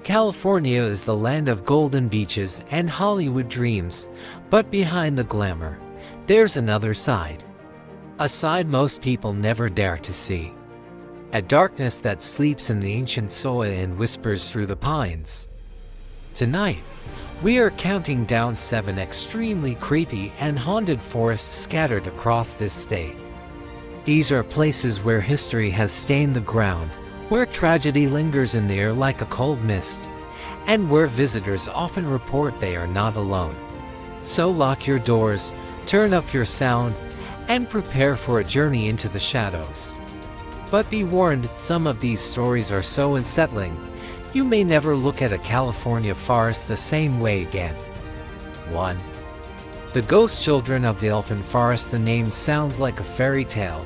California is the land of golden beaches and Hollywood dreams, but behind the glamour, there's another side. A side most people never dare to see. A darkness that sleeps in the ancient soil and whispers through the pines. Tonight, we are counting down 7 extremely creepy and haunted forests scattered across this state. These are places where history has stained the ground, where tragedy lingers in the air like a cold mist, and where visitors often report they are not alone. So lock your doors, turn up your sound, and prepare for a journey into the shadows. But be warned, some of these stories are so unsettling, you may never look at a California forest the same way again. 1. The Ghost Children of the Elfin Forest. The name sounds like a fairy tale,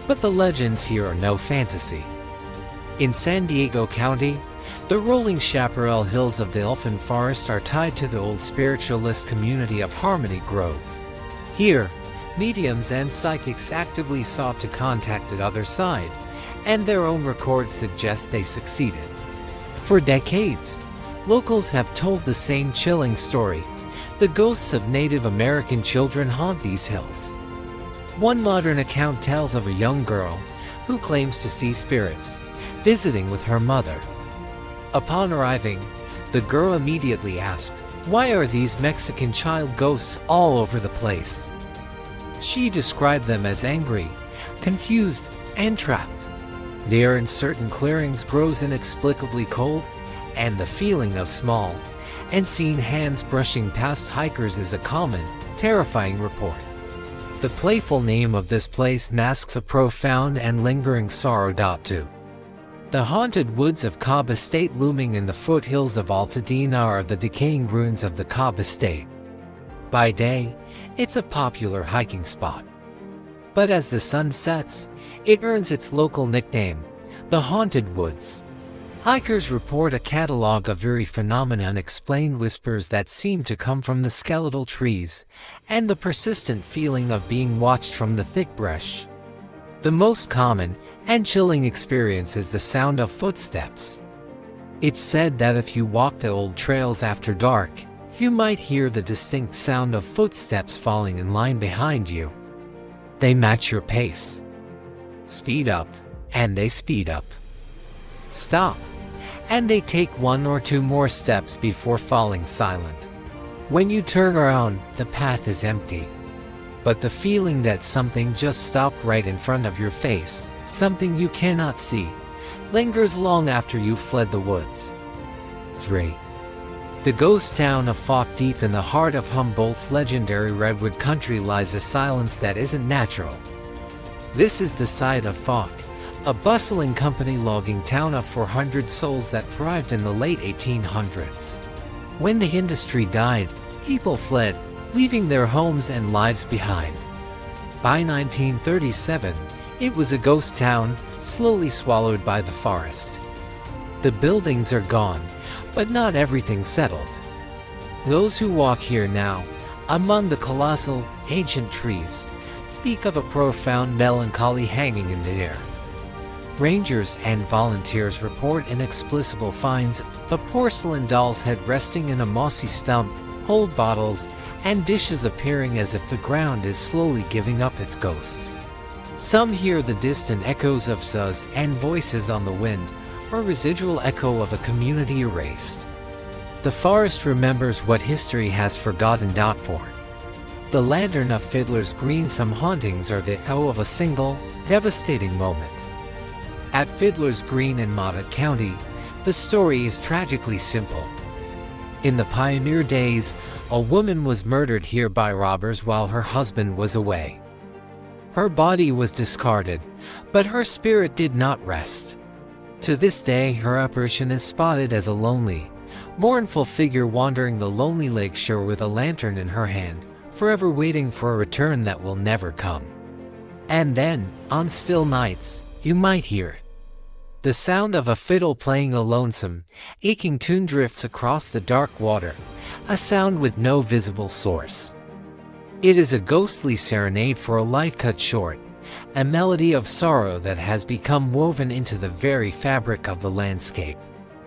but the legends here are no fantasy. In San Diego County, the rolling chaparral hills of the Elfin Forest are tied to the old spiritualist community of Harmony Grove. Here, mediums and psychics actively sought to contact the other side, and their own records suggest they succeeded. For decades, locals have told the same chilling story. The ghosts of Native American children haunt these hills. One modern account tells of a young girl who claims to see spirits visiting with her mother. Upon arriving, the girl immediately asked, "Why are these Mexican child ghosts all over the place?" She described them as angry, confused, and trapped. The air in certain clearings grows inexplicably cold, and the feeling of small, unseen hands brushing past hikers is a common, terrifying report. The playful name of this place masks a profound and lingering sorrow. 2. The haunted woods of Cobb Estate. Looming in the foothills of Altadena are the decaying ruins of the Cobb Estate. By day, it's a popular hiking spot. But as the sun sets, it earns its local nickname, the Haunted Woods. Hikers report a catalog of eerie phenomena, unexplained whispers that seem to come from the skeletal trees, and the persistent feeling of being watched from the thick brush. The most common and chilling experience is the sound of footsteps. It's said that if you walk the old trails after dark, you might hear the distinct sound of footsteps falling in line behind you. They match your pace. Speed up, and they speed up. Stop, and they take 1 or 2 more steps before falling silent. When you turn around, the path is empty. But the feeling that something just stopped right in front of your face, something you cannot see, lingers long after you've fled the woods. 3. The ghost town of Falk. Deep in the heart of Humboldt's legendary redwood country lies a silence that isn't natural. This is the site of Falk, a bustling company logging town of 400 souls that thrived in the late 1800s. When the industry died, people fled, leaving their homes and lives behind. By 1937, it was a ghost town, slowly swallowed by the forest. The buildings are gone, but not everything settled. Those who walk here now, among the colossal, ancient trees, speak of a profound melancholy hanging in the air. Rangers and volunteers report inexplicable finds, a porcelain doll's head resting in a mossy stump, old bottles, and dishes appearing as if the ground is slowly giving up its ghosts. Some hear the distant echoes of saws and voices on the wind, or residual echo of a community erased. The forest remembers what history has forgotten. 4. The lantern of Fiddler's Green. Some hauntings are the echo of a single, devastating moment. At Fiddler's Green in Monmouth County, the story is tragically simple. In the pioneer days, a woman was murdered here by robbers while her husband was away. Her body was discarded, but her spirit did not rest. To this day, her apparition is spotted as a lonely, mournful figure wandering the lonely lake shore with a lantern in her hand, forever waiting for a return that will never come. And then, on still nights, you might hear the sound of a fiddle playing a lonesome, aching tune drifts across the dark water, a sound with no visible source. It is a ghostly serenade for a life cut short, a melody of sorrow that has become woven into the very fabric of the landscape.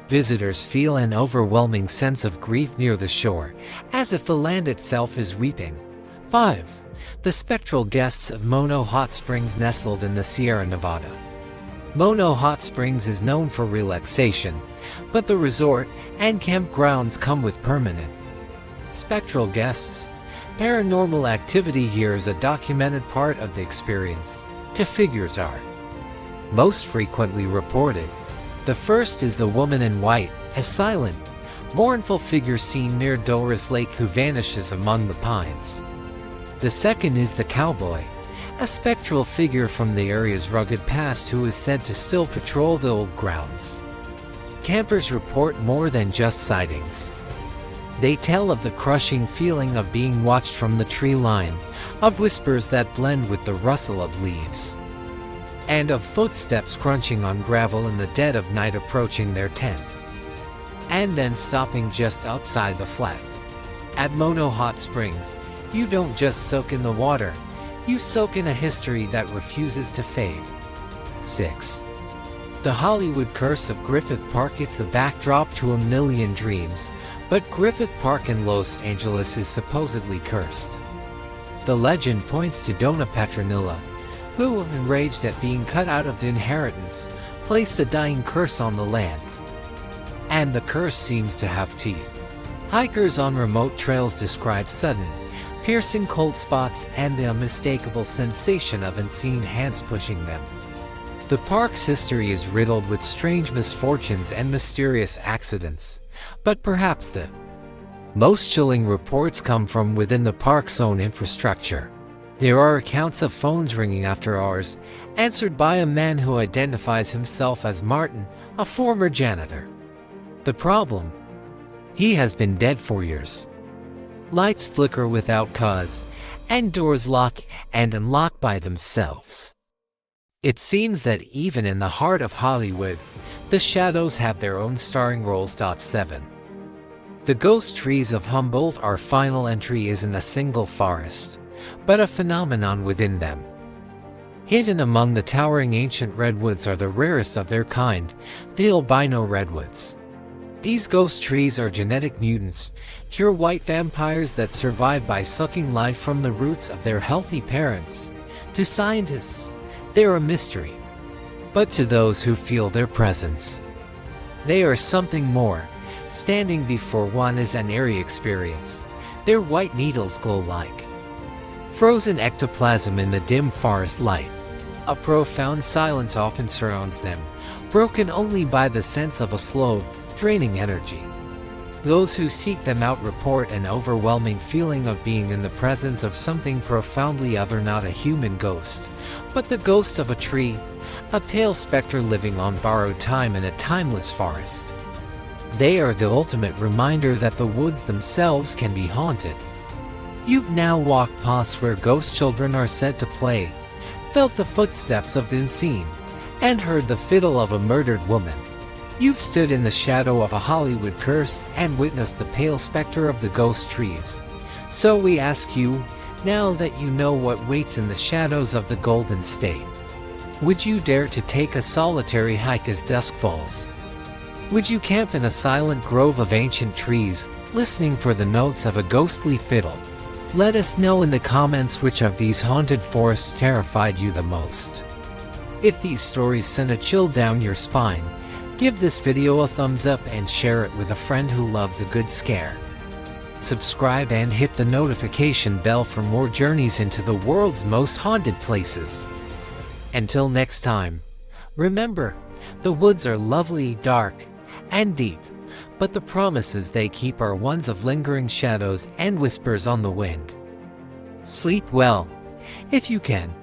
Visitors feel an overwhelming sense of grief near the shore, as if the land itself is weeping. 5. The spectral guests of Mono Hot Springs, nestled in the Sierra Nevada. Mono Hot Springs is known for relaxation, but the resort and campgrounds come with permanent spectral guests. Paranormal activity here is a documented part of the experience. Two figures are most frequently reported. The first is the woman in white, a silent, mournful figure seen near Doris Lake who vanishes among the pines. The second is the cowboy, a spectral figure from the area's rugged past who is said to still patrol the old grounds. Campers report more than just sightings. They tell of the crushing feeling of being watched from the tree line, of whispers that blend with the rustle of leaves, and of footsteps crunching on gravel in the dead of night approaching their tent, and then stopping just outside the flat. At Mono Hot Springs, you don't just soak in the water, you soak in a history that refuses to fade. 6. The Hollywood curse of Griffith Park. It's the backdrop to a million dreams, but Griffith Park in Los Angeles is supposedly cursed. The legend points to Donna Petronilla, who, enraged at being cut out of the inheritance, placed a dying curse on the land. And the curse seems to have teeth. Hikers on remote trails describe sudden, piercing cold spots and the unmistakable sensation of unseen hands pushing them. The park's history is riddled with strange misfortunes and mysterious accidents, but perhaps the most chilling reports come from within the park's own infrastructure. There are accounts of phones ringing after hours, answered by a man who identifies himself as Martin, a former janitor. The problem? He has been dead for years. Lights flicker without cause, and doors lock and unlock by themselves. It seems that even in the heart of Hollywood, the shadows have their own starring roles. 7. The ghost trees of Humboldt. Our final entry isn't a single forest, but a phenomenon within them. Hidden among the towering ancient redwoods are the rarest of their kind, the albino redwoods. These ghost trees are genetic mutants, pure white vampires that survive by sucking life from the roots of their healthy parents. To scientists, they're a mystery, but to those who feel their presence, they are something more. Standing before one is an eerie experience. Their white needles glow like frozen ectoplasm in the dim forest light. A profound silence often surrounds them, broken only by the sense of a slow, draining energy. Those who seek them out report an overwhelming feeling of being in the presence of something profoundly other, not a human ghost, but the ghost of a tree, a pale specter living on borrowed time in a timeless forest. They are the ultimate reminder that the woods themselves can be haunted. You've now walked paths where ghost children are said to play, felt the footsteps of the unseen, and heard the fiddle of a murdered woman. You've stood in the shadow of a Hollywood curse and witnessed the pale specter of the ghost trees. So we ask you, now that you know what waits in the shadows of the Golden State, would you dare to take a solitary hike as dusk falls? Would you camp in a silent grove of ancient trees, listening for the notes of a ghostly fiddle? Let us know in the comments which of these haunted forests terrified you the most. If these stories sent a chill down your spine, give this video a thumbs up and share it with a friend who loves a good scare. Subscribe and hit the notification bell for more journeys into the world's most haunted places. Until next time, remember, the woods are lovely, dark, and deep, but the promises they keep are ones of lingering shadows and whispers on the wind. Sleep well, if you can.